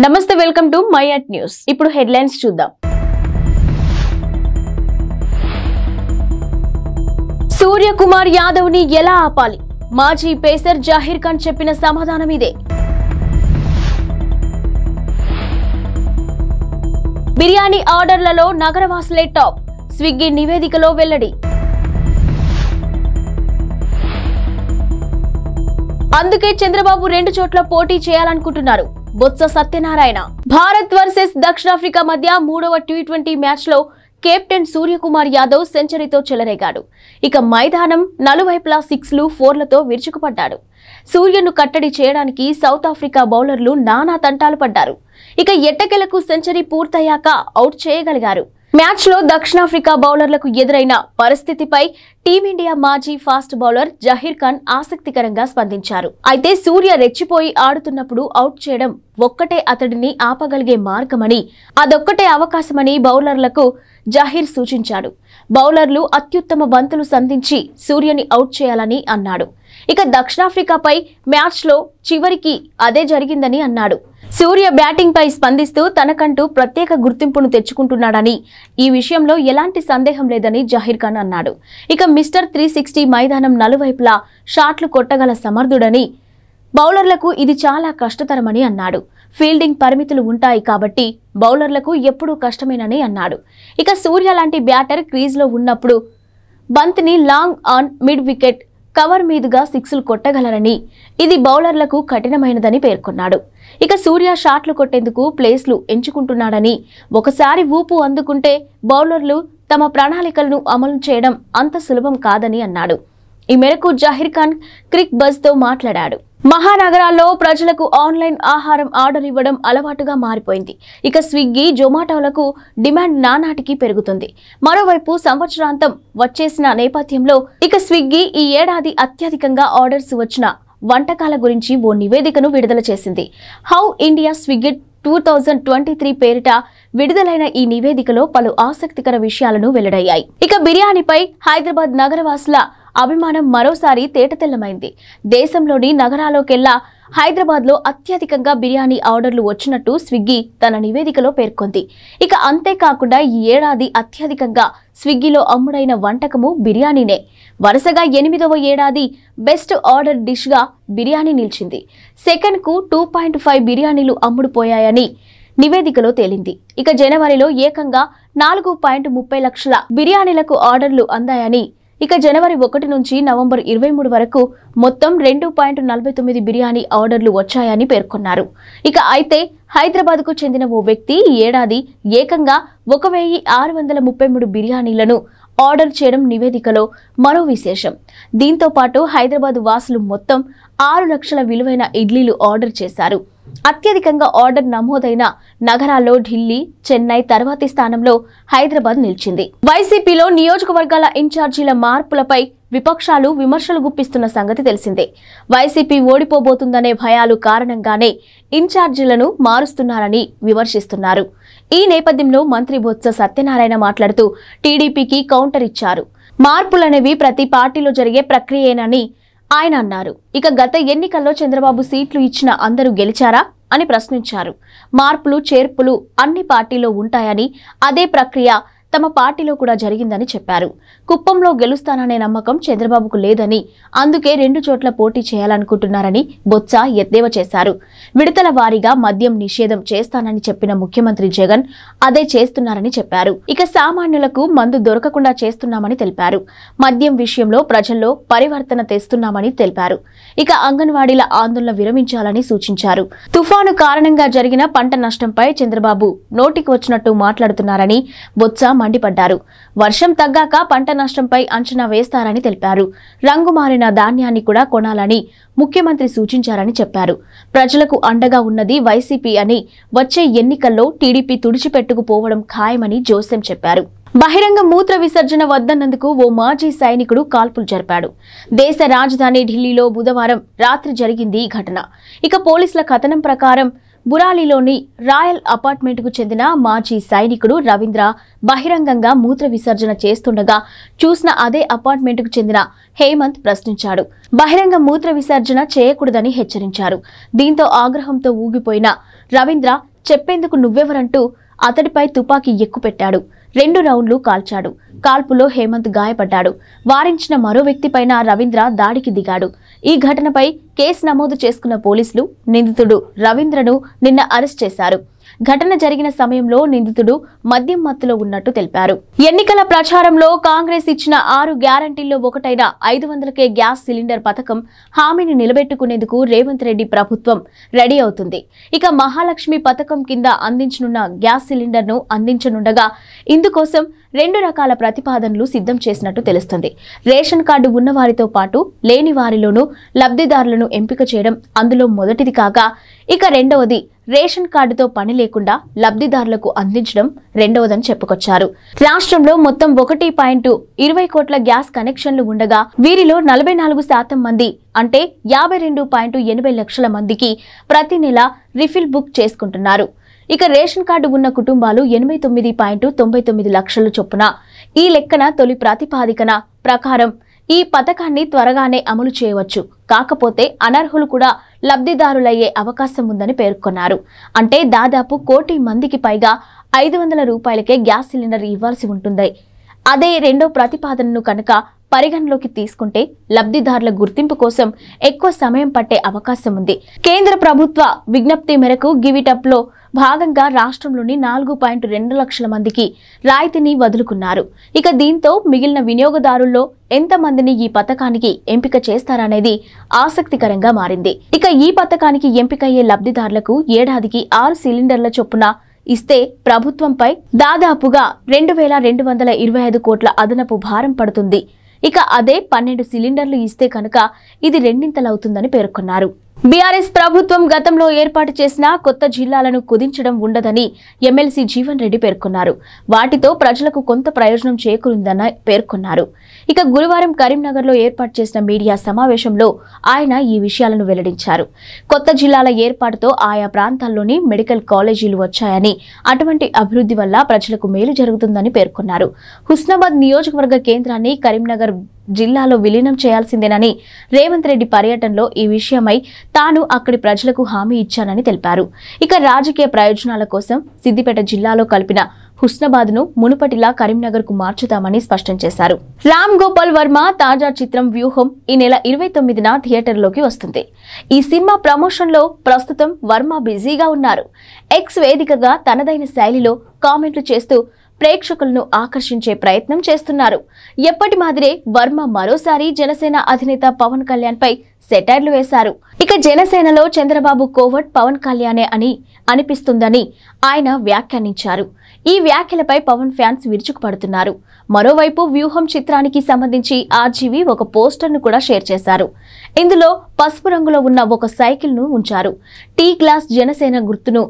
నమస్తే welcome to my at news. ఇప్పుడు headlines చూద్దాం. సూర్యకుమార్ యాదవ్ ని ఎలా ఆపాలి? మాజీ పేసర్ జహీర్ ఖాన్ చెప్పిన సమాధానం ఇదే. బిర్యానీ ఆర్డర్లలో నగరవాసులే టాప్, స్విగ్గీ నివేదికలో వెల్లడి. అందుకే చంద్రబాబు 2 చోట్ల పోటీ చేయాలనుకుంటున్నారు. బొత్స సత్యనారాయణ. భారత్ వర్సెస్ దక్షిణాఫ్రికా మధ్య 3వ T20 మ్యాచ్ లో కెప్టెన్ సూర్యకుమార్ యాదవ్ సెంచరీతో చెలరేగాడు. ఇక మైదానం నలువైపులా 6లు 4లతో విరుచుకుపడ్డాడు. సూర్యను కట్టడి చేయడానికి సౌత్ ఆఫ్రికా బౌలర్లు నానా తంటాలు పడ్డారు. ఇక ఎట్టకేలకు సెంచరీ పూర్తయ్యాక అవుట్ చేయగలిగారు. మ్యాచ్ లో దక్షిణాఫ్రికా బౌలర్లకు ఎదురైన పరిస్థితిపై టీమిండియా మాజీ ఫాస్ట్ బౌలర్ జహీర్ ఖాన్ ఆసక్తికరంగా స్పందించారు. అయితే సూర్య రెచ్చిపోయి ఆడుతున్నప్పుడు అవుట్ చేయడం ఒక్కటే అతడిని ఆపగలిగే మార్గమని, అదొక్కటే అవకాశమని బౌలర్లకు జహీర్ సూచించాడు. బౌలర్లు అత్యుత్తమ బంతులు సంధించి సూర్యని అవుట్ చేయాలని అన్నాడు. ఇక దక్షిణాఫ్రికాపై మ్యాచ్ లో చివరికి అదే జరిగిందని అన్నాడు. సూర్య బ్యాటింగ్ పై స్పందిస్తూ తనకంటూ ప్రత్యేక గుర్తింపును తెచ్చుకుంటున్నాడని, ఈ విషయంలో ఎలాంటి సందేహం లేదని జహీర్ ఖాన్ అన్నాడు. ఇక మిస్టర్ 360 మైదానం నలువైపులా షాట్లు కొట్టగల సమర్థుడని, బౌలర్లకు ఇది చాలా కష్టతరమని అన్నాడు. ఫీల్డింగ్ పరిమితులు ఉంటాయి కాబట్టి బౌలర్లకు ఎప్పుడూ కష్టమేనని అన్నాడు. ఇక సూర్య లాంటి బ్యాటర్ క్రీజ్లో ఉన్నప్పుడు బంతిని long on mid wicket cover మీదుగా 6లు కొట్టగలరని, ఇది బౌలర్లకు కఠినమైనదని పేర్కొన్నాడు. ఇక సూర్య షాట్లు కొట్టేందుకు ప్లేస్లు ఎంచుకుంటున్నాడని, ఒకసారి ఊపు అందుకుంటే బౌలర్లు తమ ప్రణాళికలను అమలు చేయడం అంత సులభం కాదని అన్నాడు. ఈ మేరకు జహీర్ ఖాన్ క్రిక్ బజ్ తో మాట్లాడాడు. మహానగరాల్లో ప్రజలకు ఆన్లైన్ ఆహారం ఆర్డర్ ఇవ్వడం అలవాటుగా మారిపోయింది. ఇక స్విగ్గీ, జొమాటోలకు డిమాండ్ నానాటికి పెరుగుతుంది. మరోవైపు సంవత్సరాంతం వచ్చేసిన నేపథ్యంలో ఇక స్విగ్గీ ఈ ఏడాది అత్యధికంగా ఆర్డర్స్ వచ్చిన వంటకాల గురించి ఓ నివేదికను విడుదల చేసింది. హౌ ఇండియా స్విగ్గీ 2023 పేరిట విడుదలైన ఈ నివేదికలో పలు ఆసక్తికర విషయాలను వెల్లడయ్యాయి. ఇక బిర్యానీపై హైదరాబాద్ నగరవాసుల అభిమానం మరోసారి తేటతెల్లమైంది. దేశంలోని నగరాల్లోకెల్లా హైదరాబాద్ లో అత్యధికంగా బిర్యానీ ఆర్డర్లు వచ్చినట్టు స్విగ్గీ తన నివేదికలో పేర్కొంది. ఇక అంతేకాకుండా ఈ ఏడాది అత్యధికంగా స్విగ్గీలో అమ్ముడైన వంటకము బిర్యానీనే. వరుసగా 8వ ఏడాది బెస్ట్ ఆర్డర్ డిష్ గా బిర్యానీ నిలిచింది. సెకండ్కు 2.5 బిర్యానీలు అమ్ముడుపోయాయని నివేదికలో తేలింది. ఇక జనవరిలో ఏకంగా 4.30 లక్షల బిర్యానీలకు ఆర్డర్లు అందాయని, ఇక జనవరి 1 నుంచి నవంబర్ 23 వరకు మొత్తం 2.49 బిర్యానీ ఆర్డర్లు వచ్చాయని పేర్కొన్నారు. ఇక అయితే హైదరాబాద్కు చెందిన ఓ వ్యక్తి ఈ ఏడాది ఏకంగా 1633 బిర్యానీలను ఆర్డర్ చేయడం నివేదికలో మరో విశేషం. దీంతో పాటు హైదరాబాద్ వాసులు మొత్తం 6 లక్షల విలువైన ఇడ్లీలు ఆర్డర్ చేశారు. అత్యధికంగా ఆర్డర్ నమోదైన నగరాల్లో ఢిల్లీ, చెన్నై తర్వాతి స్థానంలో హైదరాబాద్ నిలిచింది. వైసీపీలో నియోజకవర్గాల ఇన్ఛార్జీల మార్పులపై విపక్షాలు విమర్శలు గుప్పిస్తున్న సంగతి తెలిసిందే. వైసీపీ ఓడిపోబోతుందనే భయాలు కారణంగానే ఇన్ఛార్జీలను మారుస్తున్నారని విమర్శిస్తున్నారు. ఈ నేపథ్యంలో మంత్రి బొత్స సత్యనారాయణ మాట్లాడుతూ టీడీపీకి కౌంటర్ ఇచ్చారు. మార్పులనేవి ప్రతి పార్టీలో జరిగే ప్రక్రియేనని ఆయన అన్నారు. ఇక గత ఎన్నికల్లో చంద్రబాబు సీట్లు ఇచ్చిన అందరూ గెలిచారా అని ప్రశ్నించారు. మార్పులు చేర్పులు అన్ని పార్టీలో ఉంటాయని, అదే ప్రక్రియ తమ పార్టీలో కూడా జరిగిందని చెప్పారు. కుప్పంలో గెలుస్తాననే నమ్మకం చంద్రబాబుకు లేదని, అందుకే 2 చోట్ల పోటీ చేయాలనుకుంటున్నారని బొత్స ఎద్దేవా చేశారు. విడతల వారీగా మద్యం నిషేధం చేస్తానని చెప్పిన ముఖ్యమంత్రి జగన్ అదే చేస్తున్నారని చెప్పారు. ఇక సామాన్యులకు మందు దొరకకుండా చేస్తున్నామని తెలిపారు. మద్యం విషయంలో ప్రజల్లో పరివర్తన తెస్తున్నామని తెలిపారు. ఇక అంగన్వాడీల ఆందోళన విరమించాలని సూచించారు. తుఫాను కారణంగా జరిగిన పంట నష్టంపై చంద్రబాబు నోటికి వచ్చినట్టు మాట్లాడుతున్నారని బొత్స మండిపడ్డారు. వర్షం తగ్గాక పంట నష్టంపై అంచనా వేస్తారని తెలిపారు. రంగు మారిన ధాన్యాన్ని కూడా కొనాలని ముఖ్యమంత్రి సూచించారని చెప్పారు. ప్రజలకు అండగా ఉన్నది వైసీపీ అని, వచ్చే ఎన్నికల్లో టీడీపీ తుడిచిపెట్టుకుపోవడం ఖాయమని జోసెం చెప్పారు. బహిరంగ మూత్ర విసర్జన వద్దన్నందుకు ఓ మాజీ సైనికుడు కాల్పులు జరిపాడు. దేశ రాజధాని ఢిల్లీలో బుధవారం రాత్రి జరిగింది ఈ ఘటన. ఇక పోలీసుల కథనం ప్రకారం బురాలిలోని రాయల్ అపార్ట్మెంట్కు చెందిన మాజీ సైనికుడు రవీంద్ర బహిరంగంగా మూత్ర విసర్జన చేస్తుండగా చూసిన అదే అపార్ట్మెంట్కు చెందిన హేమంత్ ప్రశ్నించాడు. బహిరంగ మూత్ర విసర్జన చేయకూడదని హెచ్చరించారు. దీంతో ఆగ్రహంతో ఊగిపోయిన రవీంద్ర చెప్పేందుకు నువ్వెవరంటూ అతడిపై తుపాకీ ఎక్కుపెట్టాడు. 2 రౌండ్లు కాల్చాడు. కాల్పులో హేమంత్ గాయపడ్డాడు. వారించిన మరో వ్యక్తిపైన రవీంద్ర దాడికి దిగాడు. ఈ ఘటనపై కేసు నమోదు చేసుకున్న పోలీసులు నిందితుడు రవీంద్రను నిన్న అరెస్ట్ చేశారు. ఘటన జరిగిన సమయంలో నిందితుడు మద్యం మత్తులో ఉన్నట్టు తెలిపారు. ఎన్నికల ప్రచారంలో కాంగ్రెస్ ఇచ్చిన 6 గ్యారంటీల్లో ఒకటైన 500K గ్యాస్ సిలిండర్ పథకం హామీని నిలబెట్టుకునేందుకు రేవంత్ రెడ్డి ప్రభుత్వం రెడీ అవుతుంది. ఇక మహాలక్ష్మి పథకం కింద అందించనున్న గ్యాస్ సిలిండర్ను అందించనుండగా ఇందుకోసం 2 రకాల ప్రతిపాదనలు సిద్ధం చేసినట్టు తెలుస్తుంది. రేషన్ కార్డు ఉన్న వారితో పాటు లేని వారిలోనూ లబ్ధిదారులను ఎంపిక చేయడం అందులో మొదటిది కాగా, ఇక రెండవది రేషన్ కార్డుతో పని లేకుండా లబ్ధిదారులకు అందించడం రెండవదని చెప్పుకొచ్చారు. రాష్ట్రంలో మొత్తం 1.20 కోట్ల గ్యాస్ కనెక్షన్లు ఉండగా వీరిలో 44% మంది అంటే 52.80 లక్షల మందికి ప్రతి నెల రిఫిల్ బుక్ చేసుకుంటున్నారు. ఇక రేషన్ కార్డు ఉన్న కుటుంబాలు 89.99 లక్షల చొప్పున. ఈ లెక్కన తొలి ప్రాతిపాదికన ప్రకారం ఈ పథకాన్ని త్వరగానే అమలు చేయవచ్చు. కాకపోతే అనర్హులు కూడా లబ్ధిదారులయ్యే అవకాశం ఉందని పేర్కొన్నారు. అంటే దాదాపు 1 కోటి మందికి పైగా 500 రూపాయలకే గ్యాస్ సిలిండర్ ఇవ్వాల్సి ఉంటుంది. అదే రెండో ప్రతిపాదనను కనుక పరిగణలోకి తీసుకుంటే లబ్ధిదారుల గుర్తింపు కోసం ఎక్కువ సమయం పట్టే అవకాశం ఉంది. కేంద్ర ప్రభుత్వ విజ్ఞప్తి మేరకు గివిటప్ లో భాగంగా రాష్ట్రంలోని 4.2 లక్షల మందికి రాయితీని వదులుకున్నారు. ఇక దీంతో మిగిలిన వినియోగదారుల్లో ఎంతమందిని ఈ పథకానికి ఎంపిక చేస్తారనేది ఆసక్తికరంగా మారింది. ఇక ఈ పథకానికి ఎంపికయ్యే లబ్ధిదారులకు ఏడాదికి 6 సిలిండర్ల చొప్పున ఇస్తే ప్రభుత్వంపై దాదాపుగా 2225 కోట్ల అదనపు భారం పడుతుంది. ఇక అదే 12 సిలిండర్లు ఇస్తే కనుక ఇది రెండింతలవుతుందని పేర్కొన్నారు. బీఆర్ఎస్ ప్రభుత్వం గతంలో ఏర్పాటు చేసిన కొత్త జిల్లాలను కుదించడం ఉండదని ఎమ్మెల్సీ జీవన్ రెడ్డి పేర్కొన్నారు. వాటితో ప్రజలకు కొంత ప్రయోజనం చేకూరిందని పేర్కొన్నారు. ఇక గురువారం కరీంనగర్లో ఏర్పాటు చేసిన మీడియా సమావేశంలో ఆయన ఈ విషయాలను వెల్లడించారు. కొత్త జిల్లాల ఏర్పాటుతో ఆయా ప్రాంతాల్లోని మెడికల్ కాలేజీలు వచ్చాయని, అటువంటి అభివృద్ధి వల్ల ప్రజలకు మేలు జరుగుతుందని పేర్కొన్నారు. హుస్నాబాద్ నియోజకవర్గ కేంద్రాన్ని కరీంనగర్ జిల్లాలో విలీనం చేయాల్సిందేనని, రేవంత్ రెడ్డి పర్యటనలో ఈ విషయమై తాను అక్కడి ప్రజలకు హామీ ఇచ్చానని తెలిపారు. ఇక రాజకీయ ప్రయోజనాల కోసం సిద్దిపేట జిల్లాలో కలిపిన హుస్నాబాద్ను మునుపటిలా కరీంనగర్ కు మార్చుతామని స్పష్టం చేశారు. రామ్ గోపాల్ వర్మ తాజా చిత్రం వ్యూహం ఈ నెల 29న థియేటర్లోకి వస్తుంది. ఈ సినిమా ప్రమోషన్ లో ప్రస్తుతం వర్మ బిజీగా ఉన్నారు. ఎక్స్ వేదికగా తనదైన శైలిలో కామెంట్లు చేస్తూ ప్రేక్షకులను ఆకర్షించే ప్రయత్నం చేస్తున్నారు. ఎప్పటి మాదిరే వర్మ మరోసారి జనసేన అధినేత పవన్ కళ్యాణ్ పై సెటైర్లు వేశారు. ఇక జనసేనలో చంద్రబాబు కోవట్ పవన్ కళ్యాణే అని అనిపిస్తుందని ఆయన వ్యాఖ్యానించారు. ఈ వ్యాఖ్యలపై పవన్ ఫ్యాన్స్ విరుచుకుపడుతున్నారు. మరోవైపు వ్యూహం చిత్రానికి సంబంధించి ఆర్జీవి ఒక పోస్టర్ను కూడా షేర్ చేశారు. ఇందులో పసుపు రంగులో ఉన్న ఒక సైకిల్ ను ఉంచారు. టీ గ్లాస్ జనసేన గుర్తును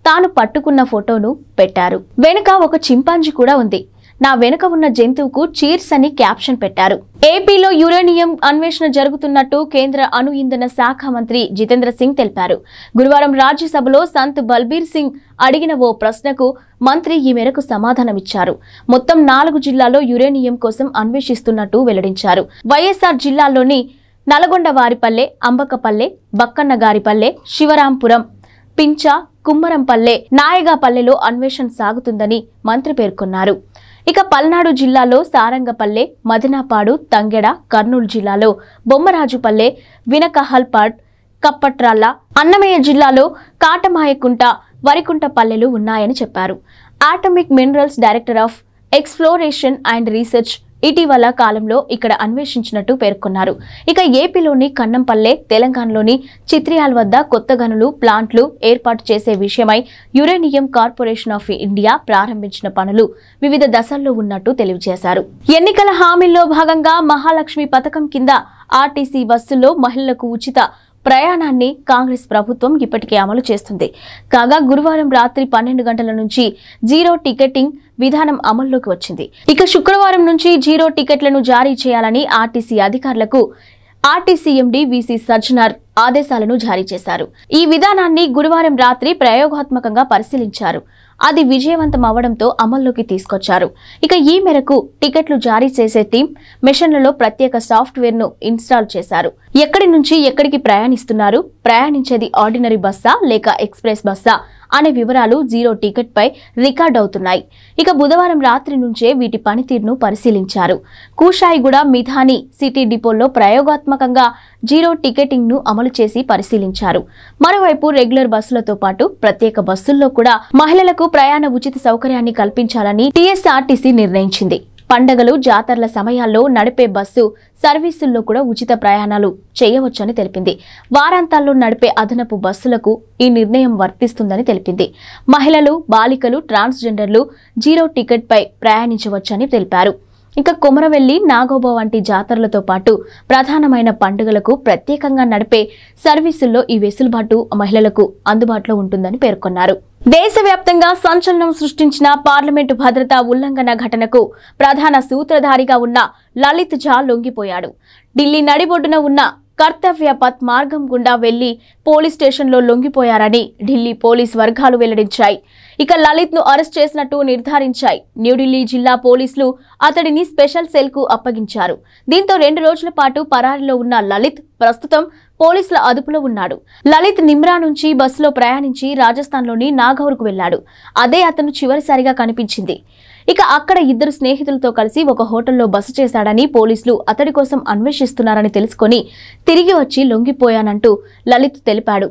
తాను పట్టుకున్న ఫోటోను పెట్టారు. వెనుక ఒక చింపాంజీ కూడా ఉంది. నా వెనుక ఉన్న జంతువుకు చీర్స్ అని క్యాప్షన్ పెట్టారు. ఏపీలో యురేనియం అన్వేషణ జరుగుతున్నట్టు కేంద్ర అణు ఇంధన శాఖ మంత్రి జితేంద్ర సింగ్ తెలిపారు. గురువారం రాజ్యసభలో సంత్ బల్బీర్ సింగ్ అడిగిన ఓ ప్రశ్నకు మంత్రి ఈ మేరకు సమాధానమిచ్చారు. మొత్తం 4 జిల్లాల్లో యురేనియం కోసం అన్వేషిస్తున్నట్టు వెల్లడించారు. వైఎస్ఆర్ జిల్లాల్లోని నల్గొండవారిపల్లె, అంబకపల్లె, బక్కన్నగారిపల్లె, శివరాంపురం, పించ, కుమ్మరంపల్లె, నాయగాపల్లెలో అన్వేషణ సాగుతుందని మంత్రి పేర్కొన్నారు. ఇక పల్నాడు జిల్లాలో సారంగపల్లె, మదనాపాడు, తంగెడ, కర్నూలు జిల్లాలో బొమ్మరాజుపల్లె, వినకహల్పాడ్, కప్పట్రాళ్ల, అన్నమయ్య జిల్లాలో కాటమాయకుంట, వరికుంటపల్లెలు ఉన్నాయని చెప్పారు. Atomic minerals director of exploration and research ఇటీవల కాలంలో ఇక్కడ అన్వేషించినట్టు పేర్కొన్నారు. ఇక ఏపీలోని కన్నంపల్లె, తెలంగాణలోని చిత్రియాల్ వద్ద కొత్త గనులు, ప్లాంట్లు ఏర్పాటు చేసే విషయమై యురేనియం కార్పొరేషన్ ఆఫ్ ఇండియా ప్రారంభించిన పనులు వివిధ దశల్లో ఉన్నట్టు తెలియజేశారు. ఎన్నికల హామీల్లో భాగంగా మహాలక్ష్మి పథకం కింద ఆర్టీసీ బస్సుల్లో మహిళలకు ఉచిత ప్రయాణాన్ని కాంగ్రెస్ ప్రభుత్వం ఇప్పటికే అమలు చేస్తుంది. కాగా గురువారం రాత్రి 12 గంటల నుంచి జీరో టికెటింగ్ విధానం అమల్లోకి వచ్చింది. ఇక శుక్రవారం నుంచి జీరో టికెట్లను జారీ చేయాలని ఆర్టీసీ అధికారులకు ఆర్టీసీ ఎండీ వీసీ సజ్జనార్ ఆదేశాలను జారీ చేశారు. ఈ విధానాన్ని గురువారం రాత్రి ప్రయోగాత్మకంగా పరిశీలించారు. అది విజయవంతం అవడంతో అమల్లోకి తీసుకొచ్చారు. ఇక ఈ మేరకు టికెట్లు జారీ చేసే టీం మెషిన్లలో ప్రత్యేక సాఫ్ట్వేర్ ను ఇన్స్టాల్ చేశారు. ఎక్కడి నుంచి ఎక్కడికి ప్రయాణిస్తున్నారు, ప్రయాణించేది ఆర్డినరీ బస్సా లేక ఎక్స్ప్రెస్ బస్సా అనే వివరాలు జీరో టికెట్ పై రికార్డ్ అవుతున్నాయి. ఇక బుధవారం రాత్రి నుంచే వీటి పనితీరును పరిశీలించారు. కూషాయిగూడ మిథాని సిటీ డిపోల్లో ప్రయోగాత్మకంగా జీరో టికెటింగ్ ను అమలు చేసి పరిశీలించారు. మరోవైపు రెగ్యులర్ బస్సులతో పాటు ప్రత్యేక బస్సుల్లో కూడా మహిళలకు ప్రయాణ ఉచిత సౌకర్యాన్ని కల్పించాలని టీఎస్ఆర్టీసీ నిర్ణయించింది. పండగలు, జాతరల సమయాల్లో నడిపే బస్సు సర్వీసుల్లో కూడా ఉచిత ప్రయాణాలు చేయవచ్చని తెలిపింది. వారాంతాల్లో నడిపే అదనపు బస్సులకు ఈ నిర్ణయం వర్తిస్తుందని తెలిపింది. మహిళలు, బాలికలు, ట్రాన్స్జెండర్లు జీరో టికెట్ పై ప్రయాణించవచ్చని తెలిపారు. ఇక కొమరవెల్లి, నాగోబా వంటి జాతరలతో పాటు ప్రధానమైన పండుగలకు ప్రత్యేకంగా నడిపే సర్వీసుల్లో ఈ వెసులుబాటు మహిళలకు అందుబాటులో ఉంటుందని పేర్కొన్నారు. దేశవ్యాప్తంగా సంచలనం సృష్టించిన పార్లమెంటు భద్రతా ఉల్లంఘన ఘటనకు ప్రధాన సూత్రధారిగా ఉన్న లలిత్ ఝా లొంగిపోయాడు. ఢిల్లీ నడిబొడ్డున ఉన్న కర్తవ్య పథ్ మార్గం గుండా వెళ్లి పోలీస్ స్టేషన్లో లొంగిపోయారని ఢిల్లీ పోలీస్ వర్గాలు వెల్లడించాయి. ఇక లలిత్ ను అరెస్ట్ చేసినట్టు నిర్ధారించాయి. న్యూఢిల్లీ జిల్లా పోలీసులు అతడిని స్పెషల్ సెల్ కు అప్పగించారు. దీంతో 2 రోజుల పాటు పరారీలో ఉన్న లలిత్ ప్రస్తుతం పోలీసుల అదుపులో ఉన్నాడు. లలిత్ నిమ్రా నుంచి బస్సులో ప్రయాణించి రాజస్థాన్లోని నాగౌర్కు వెళ్లాడు. అదే అతను చివరిసారిగా కనిపించింది. ఇక అక్కడ 2 స్నేహితులతో కలిసి ఒక హోటల్లో బస చేశాడని పోలీసులు అతడి కోసం అన్వేషిస్తున్నారని తెలుసుకుని తిరిగి వచ్చి లొంగిపోయానంటూ లలిత్ తెలిపాడు.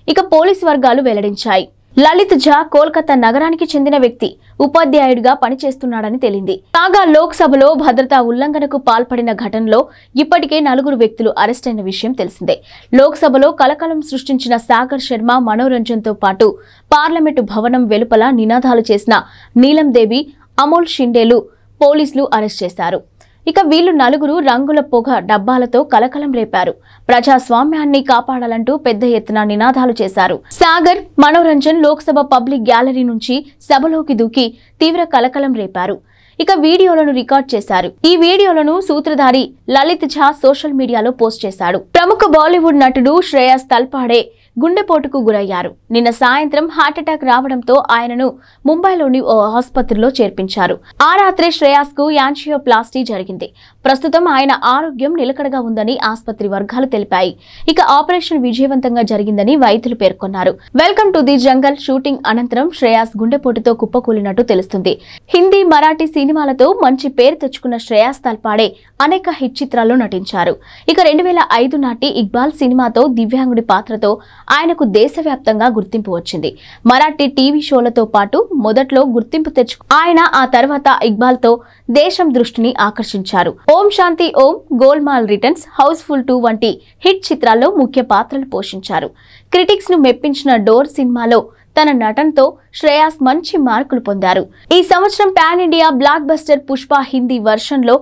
ఇక పోలీసు వర్గాలు వెల్లడించాయి. లలిత్ ఝా కోల్కతా నగరానికి చెందిన వ్యక్తి, ఉపాధ్యాయుడిగా పనిచేస్తున్నాడని తేలింది. కాగా లోక్సభలో భద్రతా ఉల్లంఘనకు పాల్పడిన ఘటనలో ఇప్పటికే 4 వ్యక్తులు అరెస్ట్ అయిన విషయం తెలిసిందే. లోక్సభలో కలకలం సృష్టించిన సాగర్ శర్మ, మనోరంజన్ తో పాటు పార్లమెంటు భవనం వెలుపల నినాదాలు చేసిన నీలం దేవి, అమోల్ షిండేలు పోలీసులు అరెస్ట్ చేశారు. ఇక వీళ్లు 4 రంగుల పొగ డబ్బాలతో కలకలం రేపారు. ప్రజాస్వామ్యాన్ని కాపాడాలంటూ పెద్ద ఎత్తున నినాదాలు చేశారు. సాగర్, మనోరంజన్ లోక్సభ పబ్లిక్ గ్యాలరీ నుంచి సభలోకి దూకి తీవ్ర కలకలం రేపారు. ఇక వీడియోలను రికార్డ్ చేశారు. ఈ వీడియోలను సూత్రధారి లలిత్ ఝా సోషల్ మీడియాలో పోస్ట్ చేశాడు. ప్రముఖ బాలీవుడ్ నటుడు శ్రేయాస్ తల్పాడే గుండెపోటుకు గురయ్యారు. నిన్న సాయంత్రం హార్ట్అటాక్ రావడంతో ఆయనను ముంబైలోని ఓ ఆసుపత్రిలో చేర్పించారు. ఆ రాత్రే శ్రేయాస్ కు యాంజియోప్లాస్టీ జరిగింది. ప్రస్తుతం ఆయన ఆరోగ్యం నిలకడగా ఉందని ఆసుపత్రి వర్గాలు తెలిపాయి. ఇక ఆపరేషన్ విజయవంతంగా జరిగిందని వైద్యులు పేర్కొన్నారు. Welcome to the jungle shooting అనంతరం శ్రేయాస్ గుండెపోటుతో కుప్పకూలినట్టు తెలుస్తుంది. హిందీ, మరాఠీ సినిమాలతో మంచి పేరు తెచ్చుకున్న శ్రేయాస్ తల్పాడే అనేక హిట్ చిత్రాల్లో నటించారు. ఇక 2005 నాటి ఇక్బాల్ సినిమాతో దివ్యాంగుడి పాత్రతో ఆయనకు దేశవ్యాప్తంగా గుర్తింపు వచ్చింది. మరాఠీ టీవీ షోలతో పాటు మొదట్లో గుర్తింపు ఆయన ఆ తర్వాత ఇక్బాల్ తో దేశం దృష్టిని ఆకర్షించారు. ఓం శాంతి ఓం, గోల్మాల్ రిటర్న్స్, హౌస్ఫుల్ 2 వంటి హిట్ చిత్రాల్లో ముఖ్య పాత్రలు పోషించారు. క్రిటిక్స్ ను మెప్పించిన డోర్ సినిమాలో తన నటనతో శ్రేయాస్ మంచి మార్కులు పొందారు. ఈ సంవత్సరం pan India block buster Pushpa Hindi version లో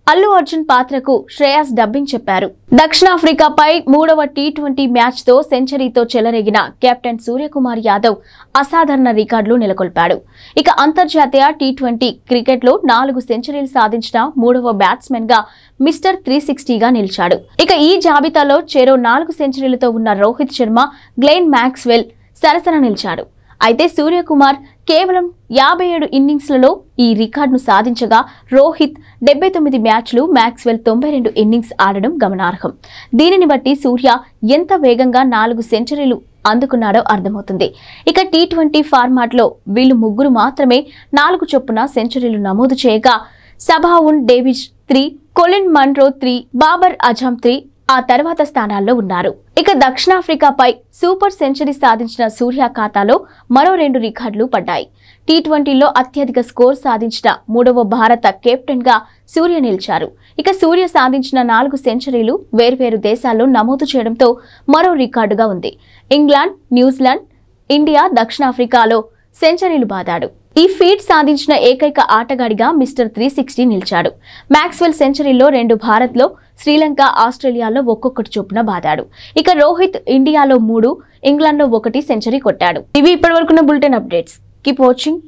అల్లు అర్జున్ పాత్రకు శ్రేయాస్ డబ్బింగ్ చెప్పారు. దక్షిణాఫ్రికాపై 3వ టీ20 మ్యాచ్ తో సెంచరీతో చెలరేగిన కెప్టెన్ సూర్యకుమార్ యాదవ్ అసాధారణ రికార్డులు నెలకొల్పాడు. ఇక అంతర్జాతీయ టీ20 క్రికెట్ లో 4 సెంచరీలు సాధించిన 3వ బ్యాట్స్మెన్ గా మిస్టర్ 360గా నిలిచాడు. ఇక ఈ జాబితాలో చెరో 4 సెంచరీలతో ఉన్న రోహిత్ శర్మ, గ్లెన్ మ్యాక్స్వెల్ సరసన నిలిచాడు. అయితే సూర్యకుమార్ కేవలం 57 ఇన్నింగ్స్లలో ఈ రికార్డును సాధించగా రోహిత్ 79 మ్యాచ్లు, మ్యాక్స్వెల్ 92 ఇన్నింగ్స్ ఆడడం గమనార్హం. దీనిని బట్టి సూర్య ఎంత వేగంగా 4 సెంచరీలు అందుకున్నాడో అర్థమవుతుంది. ఇక టీ20 ఫార్మాట్ లో వీళ్ళు 3 మాత్రమే 4 చొప్పున సెంచరీలు నమోదు చేయగా Sabawoon Davis 3, Colin Munro 3, Babar Azam 3 ఆ తర్వాత స్థానాల్లో ఉన్నారు. ఇక దక్షిణాఫ్రికాపై సూపర్ సెంచరీ సాధించిన సూర్య ఖాతాలో మరో 2 రికార్డులు పడ్డాయి. టీ20లో అత్యధిక స్కోర్ సాధించిన 3వ భారత కెప్టెన్ గా సూర్య నిలిచారు. ఇక సూర్య సాధించిన 4 సెంచరీలు వేర్వేరు దేశాల్లో నమోదు చేయడంతో మరో రికార్డుగా ఉంది. ఇంగ్లాండ్, న్యూజిలాండ్, ఇండియా, దక్షిణాఫ్రికాలో సెంచరీలు బాదాడు. ఈ ఫీట్ సాధించిన ఏకైక ఆటగాడిగా మిస్టర్ 360 నిలిచాడు. మ్యాక్స్వెల్ సెంచరీలో 2 భారత్లో, శ్రీలంక, ఆస్ట్రేలియాలో ఒక్కొక్కటి చొప్పున బాదాడు. ఇక రోహిత్ ఇండియాలో 3, ఇంగ్లాండ్లో 1 సెంచరీ కొట్టాడు. ఇవి ఇప్పటివరకున్న బులెటిన్ అప్డేట్స్. Keep watching.